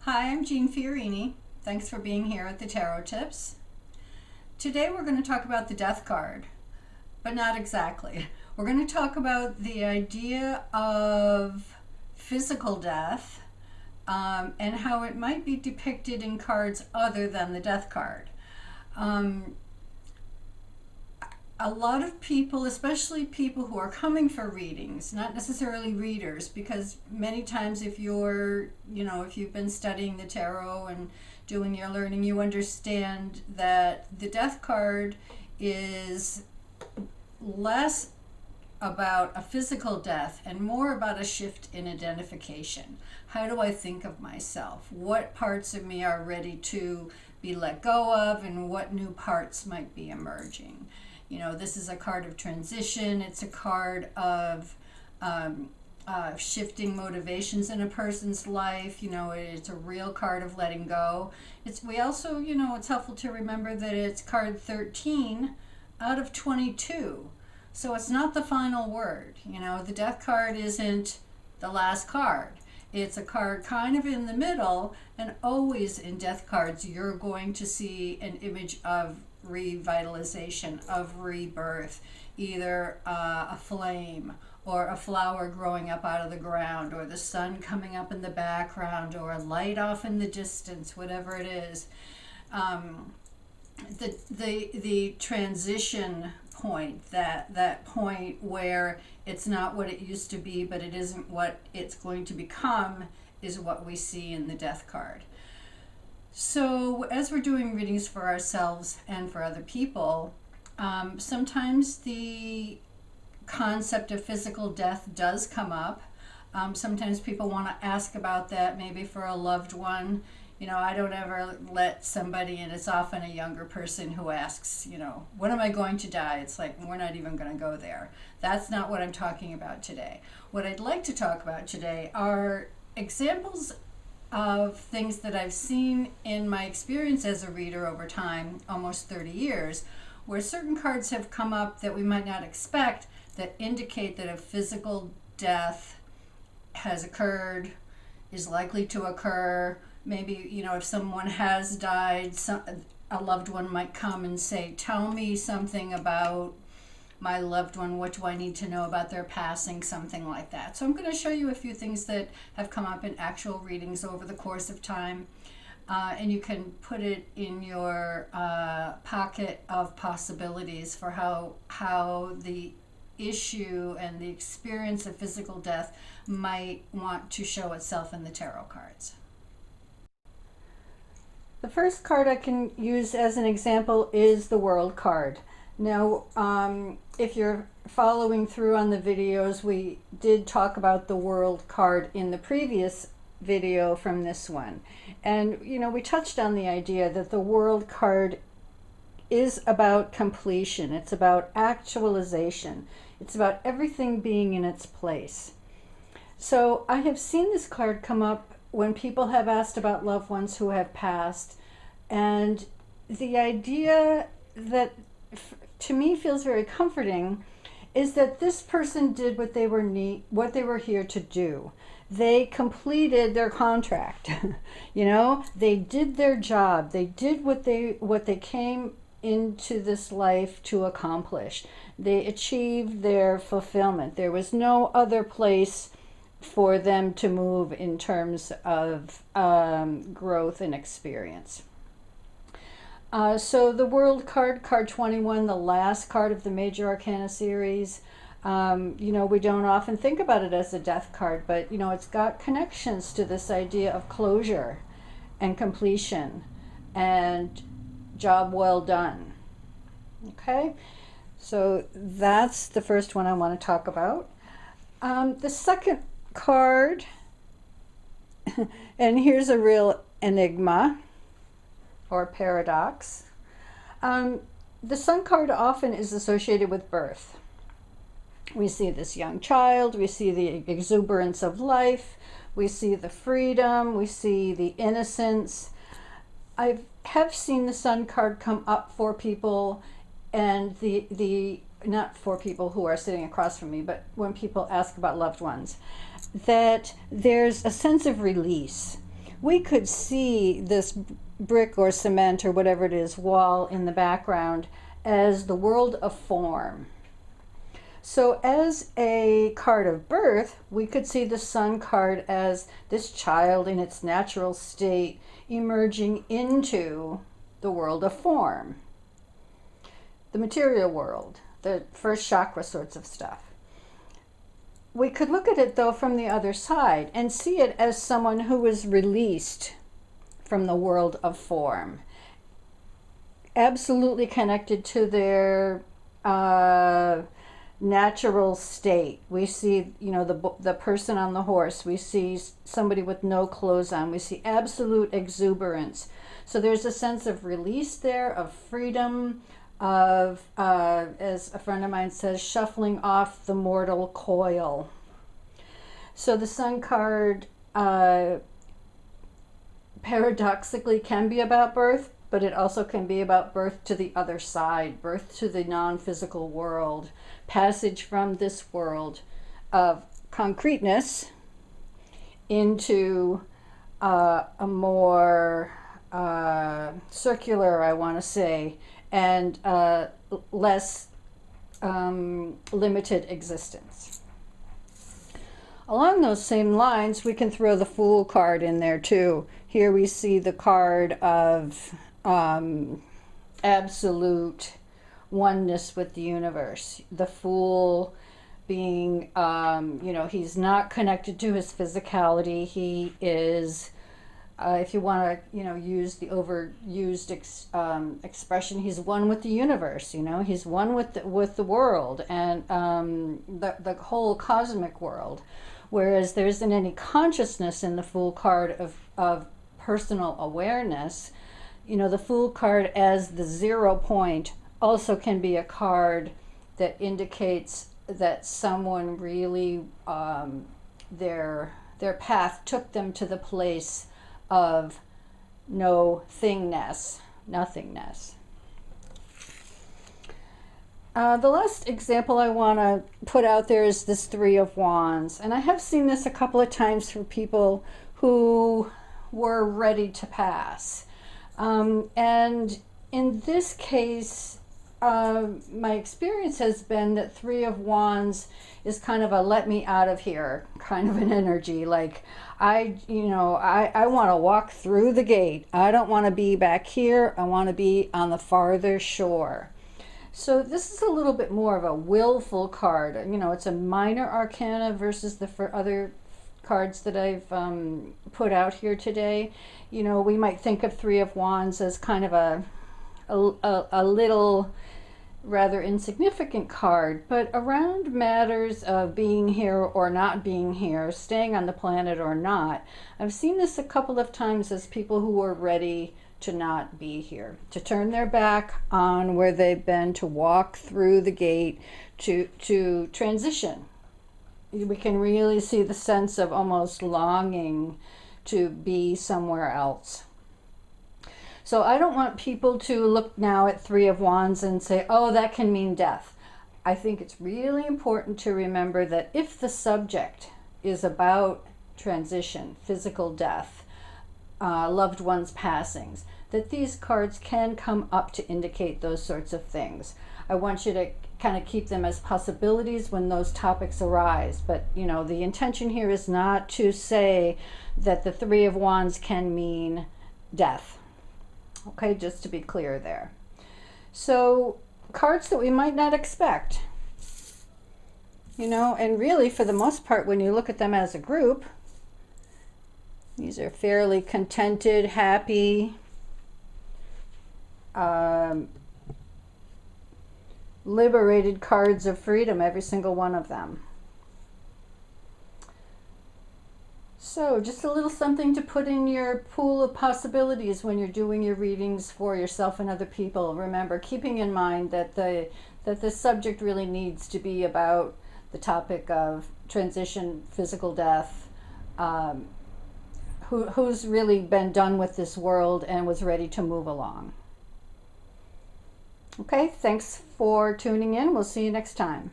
Hi, I'm Jeanne Fiorini. Thanks for being here at the Tarot Tips. Today we're going to talk about the Death card, but not exactly. We're going to talk about the idea of physical death and how it might be depicted in cards other than the Death card. A lot of people, especially people who are coming for readings, not necessarily readers, because many times if you've been studying the tarot and doing your learning, you understand that the Death card is less about a physical death and more about a shift in identification. How do I think of myself? What parts of me are ready to be let go of, and what new parts might be emerging? This is a card of transition. It's a card of shifting motivations in a person's life. It's a real card of letting go. It's helpful to remember that it's card 13 out of 22. So it's not the final word. The Death card isn't the last card. It's a card kind of in the middle, and always in Death cards you're going to see an image of revitalization, of rebirth, either a flame or a flower growing up out of the ground, or the sun coming up in the background, or a light off in the distance, whatever it is. The transition point, that point where it's not what it used to be, but it isn't what it's going to become, is what we see in the Death card. So as we're doing readings for ourselves and for other people, sometimes the concept of physical death does come up. Sometimes people want to ask about that, maybe for a loved one. I don't ever let somebody, and it's often a younger person who asks, when am I going to die? It's like, we're not even going to go there. That's not what I'm talking about today. What I'd like to talk about today are examples of things that I've seen in my experience as a reader over time, almost 30 years, where certain cards have come up that we might not expect, that indicate that a physical death has occurred, is likely to occur. Maybe, if someone has died, a loved one might come and say, tell me something about my loved one. What do I need to know about their passing? Something like that. So I'm going to show you a few things that have come up in actual readings over the course of time. And you can put it in your pocket of possibilities for how the issue and the experience of physical death might want to show itself in the tarot cards. The first card I can use as an example is the World card. Now, if you're following through on the videos, we did talk about the World card in the previous video from this one. And, we touched on the idea that the World card is about completion. It's about actualization. It's about everything being in its place. So I have seen this card come up when people have asked about loved ones who have passed, and the idea that to me feels very comforting is that this person did what they were here to do. They completed their contract. They did their job. They did what they came into this life to accomplish. They achieved their fulfillment. There was no other place for them to move in terms of growth and experience. So the World card, card 21, the last card of the Major Arcana series, we don't often think about it as a death card, but it's got connections to this idea of closure and completion and job well done. Okay, so that's the first one I want to talk about. The second card, and here's a real enigma or paradox. The Sun card often is associated with birth. We see this young child, we see the exuberance of life, we see the freedom, we see the innocence. I have seen the Sun card come up for people, and the not for people who are sitting across from me, but when people ask about loved ones, that there's a sense of release. we could see this brick or cement or whatever it is wall in the background as the world of form. So as a card of birth, we could see the Sun card as this child in its natural state emerging into the world of form, the material world, the first chakra sorts of stuff. We could look at it though from the other side and see it as someone who is released from the world of form, absolutely connected to their natural state. We see, you know, the person on the horse. We see somebody with no clothes on. We see absolute exuberance. So there's a sense of release there, of freedom, of, as a friend of mine says, shuffling off the mortal coil. So the Sun card paradoxically can be about birth, but it also can be about birth to the other side, birth to the non-physical world, passage from this world of concreteness into a more circular, I want to say, and less limited existence. Along those same lines, we can throw the Fool card in there too. Here we see the card of absolute oneness with the universe. The Fool being, you know, he's not connected to his physicality. He is, if you want to, you know, use the overused expression, he's one with the universe. You know, he's one with the world and the whole cosmic world. Whereas there isn't any consciousness in the Fool card of personal awareness. You know, the Fool card as the 0 point also can be a card that indicates that someone really, their path took them to the place of no thingness, nothingness. The last example I want to put out there is this 3 of Wands. And I have seen this a couple of times for people who were ready to pass. And in this case, my experience has been that 3 of Wands is kind of a let me out of here kind of an energy. Like, I want to walk through the gate. I don't want to be back here. I want to be on the farther shore. So this is a little bit more of a willful card. You know, it's a minor arcana versus the other cards that I've put out here today. You know, we might think of 3 of Wands as kind of a little rather insignificant card, but around matters of being here or not being here, staying on the planet or not, I've seen this a couple of times as people who were ready to not be here, to turn their back on where they've been, to walk through the gate, to transition. We can really see the sense of almost longing to be somewhere else. So I don't want people to look now at 3 of Wands and say, oh, that can mean death. I think it's really important to remember that if the subject is about transition, physical death, loved ones' passings, that these cards can come up to indicate those sorts of things. I want you to kind of keep them as possibilities when those topics arise. But, you know, the intention here is not to say that the 3 of Wands can mean death. Okay, just to be clear there. So, cards that we might not expect. You know, and really, for the most part, when you look at them as a group, these are fairly contented, happy, liberated cards of freedom, every single one of them. So just a little something to put in your pool of possibilities when you're doing your readings for yourself and other people. Remember, keeping in mind that the subject really needs to be about the topic of transition, physical death, who's really been done with this world and was ready to move along. Okay, thanks for tuning in. We'll see you next time.